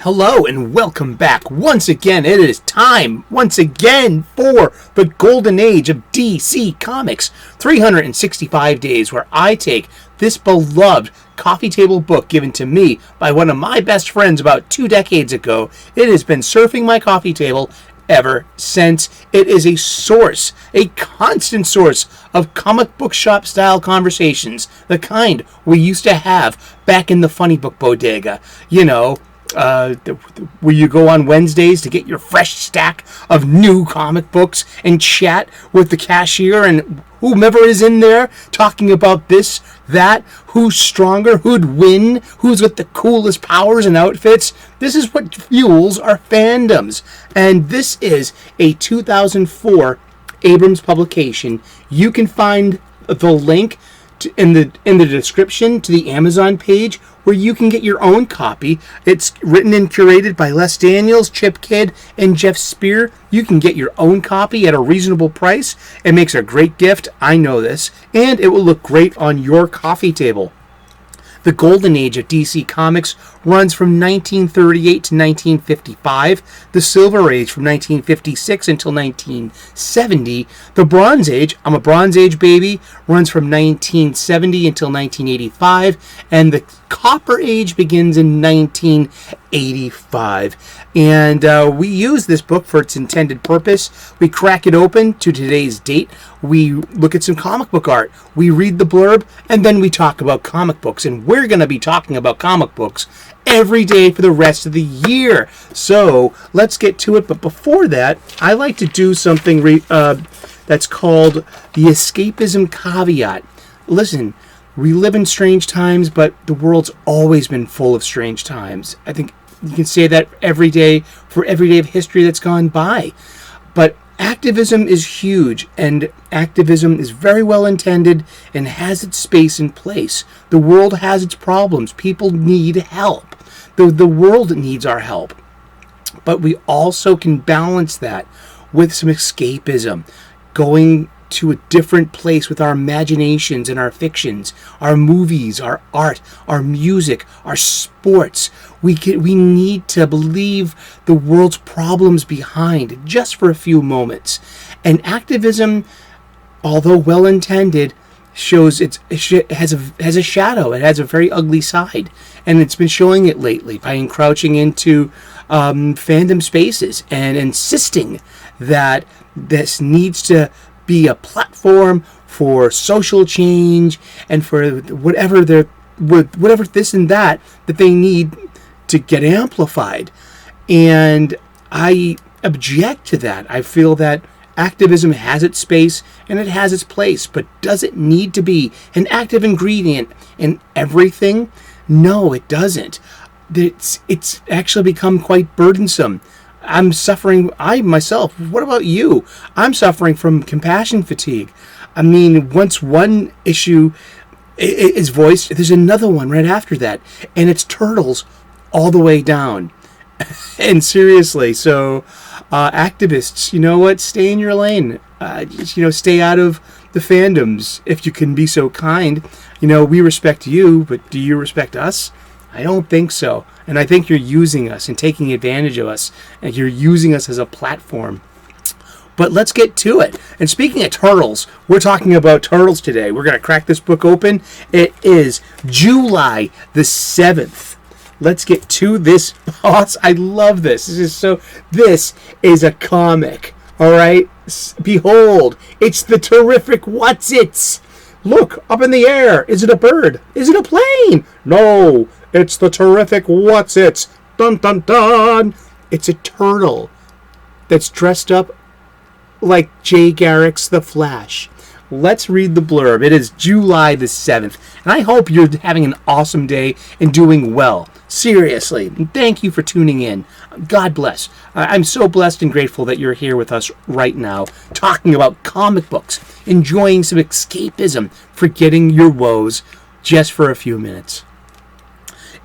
Hello and welcome back. Once again, it is time once again for the golden age of DC Comics. 365 days where I take this beloved coffee table book given to me by one of my best friends about 2 decades ago. It has been surfing my coffee table ever since. It is a source, a constant source of comic book shop style conversations, the kind we used to have back in the funny book bodega. You know, where you go on Wednesdays to get your fresh stack of new comic books and chat with the cashier and whomever is in there talking about this, that, who's stronger, who'd win, who's got the coolest powers and outfits. This is what fuels our fandoms. And this is a 2004 Abrams publication. You can find the link in the description to the Amazon page where you can get your own copy. It's written and curated by Les Daniels, Chip Kidd, and Geoff Spear. You can get your own copy at a reasonable price. It makes a great gift, I know this, and it will look great on your coffee table. The golden age of DC Comics runs from 1938 to 1955, the Silver Age from 1956 until 1970, the Bronze Age, I'm a Bronze Age baby, runs from 1970 until 1985, and the Copper Age begins in 1985. And we use this book for its intended purpose. We crack it open to today's date. We look at some comic book art. We read the blurb, and then we talk about comic books. And we're going to be talking about comic books every day for the rest of the year. So let's get to it. But before that, I like to do something that's called the escapism caveat. Listen, we live in strange times, but the world's always been full of strange times. I think you can say that every day for every day of history that's gone by. But activism is huge, and activism is very well intended and has its space and place. The world has its problems. People need help. The world needs our help. But we also can balance that with some escapism, going to a different place with our imaginations and our fictions, our movies, our art, our music, our sports. We need to leave the world's problems behind just for a few moments. And activism, although well intended, shows it has a shadow. It has a very ugly side, and it's been showing it lately by encroaching into fandom spaces and insisting that this needs to be a platform for social change and for whatever this and that they need to get amplified. And I object to that. I feel that activism has its space and it has its place, but does it need to be an active ingredient in everything? No, it doesn't. It's actually become quite burdensome. I'm suffering, I myself, what about you? I'm suffering from compassion fatigue. I mean, once one issue is voiced, there's another one right after that. And it's turtles all the way down. And seriously, so activists, you know what? Stay in your lane. Stay out of the fandoms if you can be so kind. We respect you, but do you respect us? I don't think so. And I think you're using us and taking advantage of us. And you're using us as a platform. But let's get to it. And speaking of turtles, we're talking about turtles today. We're going to crack this book open. It is July the 7th. Let's get to this. I love this. This is a comic. All right? Behold, it's the terrific What's-Its. Look, up in the air. Is it a bird? Is it a plane? No. It's the terrific What's-Its. Dun, dun, dun. It's a turtle that's dressed up like Jay Garrick's The Flash. Let's read the blurb. It is July the 7th. And I hope you're having an awesome day and doing well. Seriously. Thank you for tuning in. God bless. I'm so blessed and grateful that you're here with us right now, talking about comic books, enjoying some escapism, forgetting your woes just for a few minutes.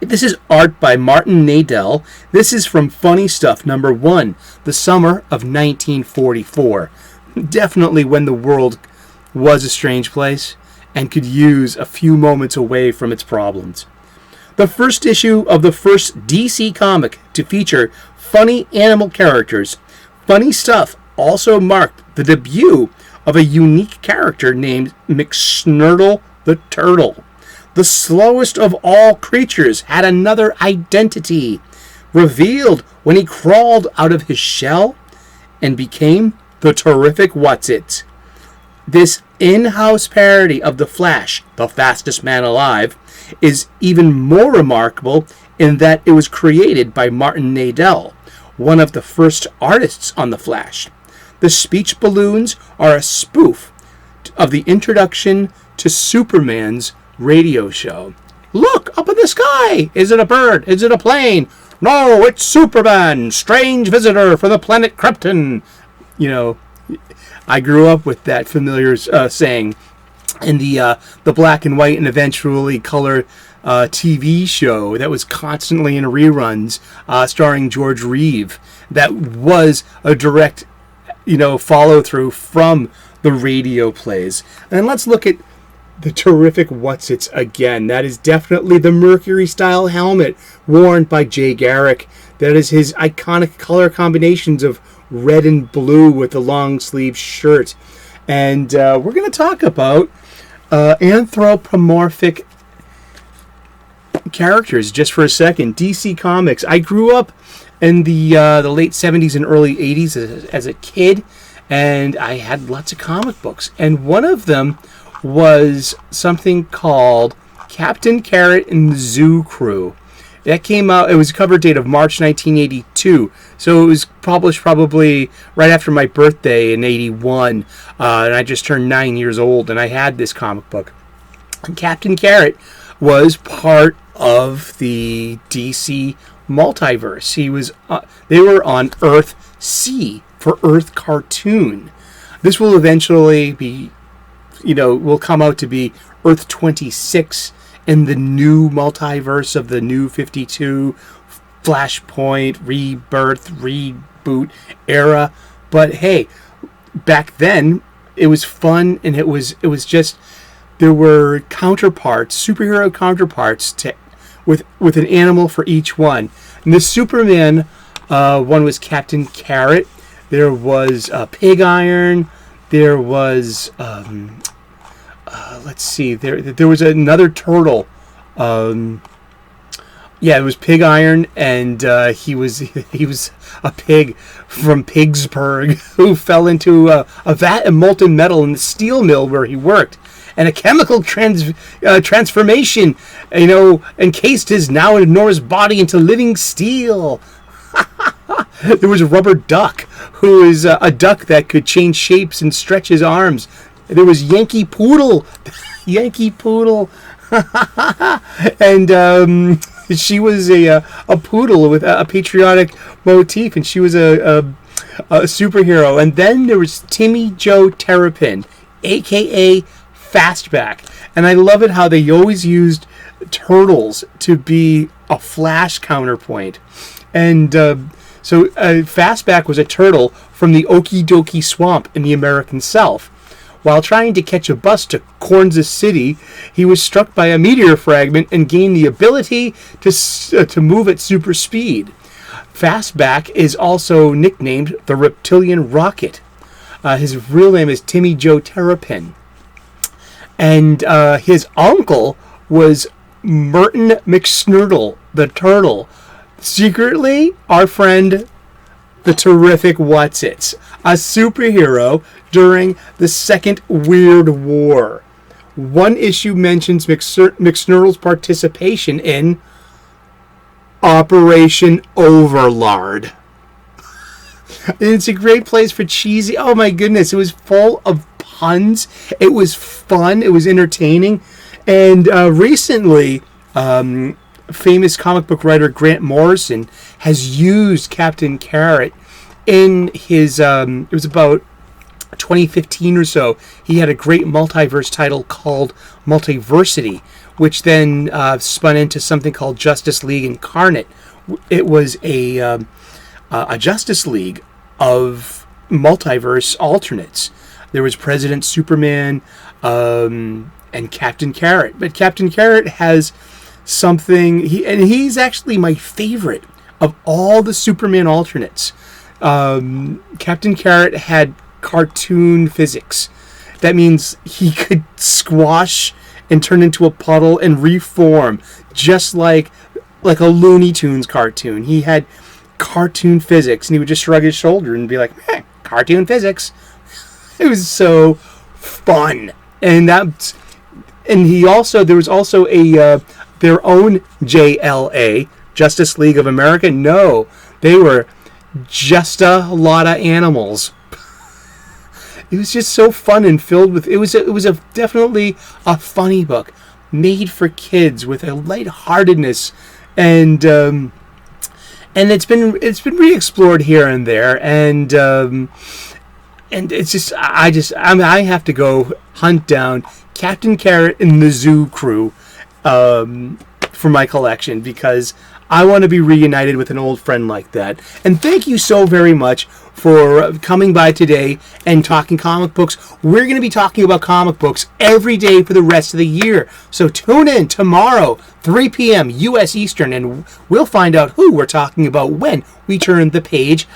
This is art by Martin Nadel. This is from Funny Stuff number 1, the summer of 1944. Definitely when the world was a strange place and could use a few moments away from its problems. the first issue of the first DC comic to feature funny animal characters. Funny Stuff also marked the debut of a unique character named McSnurtle the Turtle. The slowest of all creatures had another identity, revealed when he crawled out of his shell and became the terrific What's-It. This in-house parody of The Flash, the fastest man alive, is even more remarkable in that it was created by Martin Nadell, one of the first artists on The Flash. The speech balloons are a spoof of the introduction to Superman's radio show. Look, up in the sky! Is it a bird? Is it a plane? No, it's Superman, strange visitor from the planet Krypton. You know, I grew up with that familiar saying in the black and white and eventually color TV show that was constantly in reruns, starring George Reeve. That was a direct, follow through from the radio plays. And let's look at the terrific What's-Its again. That is definitely the Mercury-style helmet worn by Jay Garrick. That is his iconic color combinations of red and blue with the long-sleeve shirt. And we're going to talk about anthropomorphic characters just for a second. DC Comics. I grew up in the late 70s and early 80s as a kid, and I had lots of comic books. And one of them was something called Captain Carrot and the Zoo Crew. That came out, it was a cover date of March 1982, so it was published probably right after my birthday in 81, and I just turned 9 years old, and I had this comic book. And Captain Carrot was part of the DC multiverse. They were on Earth C for Earth Cartoon. This will eventually be, will come out to be Earth 26 in the new multiverse of the New 52, Flashpoint, Rebirth, Reboot era. But hey, back then it was fun, and it was just, there were counterparts, superhero counterparts with an animal for each one. And the Superman one was Captain Carrot. There was Pig Iron. There was let's see. There was another turtle. It was Pig Iron, and he was a pig from Pittsburgh who fell into a vat of molten metal in the steel mill where he worked, and a chemical transformation, encased his now enormous body into living steel. There was a rubber duck who is a duck that could change shapes and stretch his arms. There was Yankee Poodle. Yankee Poodle. And she was a poodle with a patriotic motif, and she was a superhero. And then there was Timmy Joe Terrapin, a.k.a. Fastback. And I love it how they always used turtles to be a Flash counterpoint. And so Fastback was a turtle from the Okie Dokie Swamp in the American South. While trying to catch a bus to Kansas City, he was struck by a meteor fragment and gained the ability to move at super speed. Fastback is also nicknamed the Reptilian Rocket. His real name is Timmy Joe Terrapin. And his uncle was Merton McSnurtle, the Turtle. Secretly, our friend, the terrific What's-Its, a superhero during the Second Weird War. One issue mentions McSnurtle's participation in Operation Overlord. It's a great place for cheesy. Oh my goodness, it was full of puns. It was fun. It was entertaining. And recently, famous comic book writer Grant Morrison has used Captain Carrot in his, it was about 2015 or so. He had a great multiverse title called Multiversity, which then spun into something called Justice League Incarnate. It was a Justice League of multiverse alternates. There was President Superman and Captain Carrot. But Captain Carrot has something. He's actually my favorite of all the Superman alternates. Captain Carrot had cartoon physics. That means he could squash and turn into a puddle and reform, just like a Looney Tunes cartoon. He had cartoon physics, and he would just shrug his shoulder and be like, cartoon physics. It was so fun. And there was also a their own JLA, Justice League of America. No, they were just a lot of animals. It was just so fun and filled with. It was definitely a funny book, made for kids with a lightheartedness, and it's been re-explored here and there, and it's just I have to go hunt down Captain Carrot and the Zoo Crew for my collection, because I want to be reunited with an old friend like that. And thank you so very much for coming by today and talking comic books. We're going to be talking about comic books every day for the rest of the year. So tune in tomorrow, 3 p.m. U.S. Eastern, and we'll find out who we're talking about when we turn the page.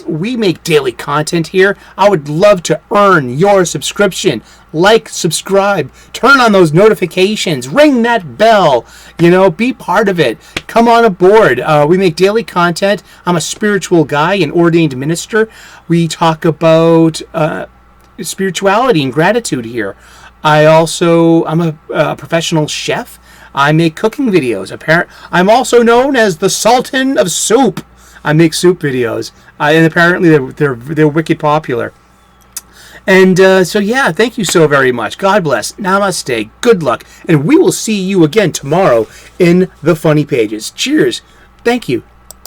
We make daily content here. I would love to earn your subscription. Like, subscribe, turn on those notifications, ring that bell, be part of it. Come on aboard. We make daily content. I'm a spiritual guy, an ordained minister. We talk about spirituality and gratitude here. I'm a professional chef. I make cooking videos. I'm also known as the Sultan of Soup. I make soup videos, and apparently they're wicked popular. And thank you so very much. God bless. Namaste. Good luck. And we will see you again tomorrow in the Funny Pages. Cheers. Thank you.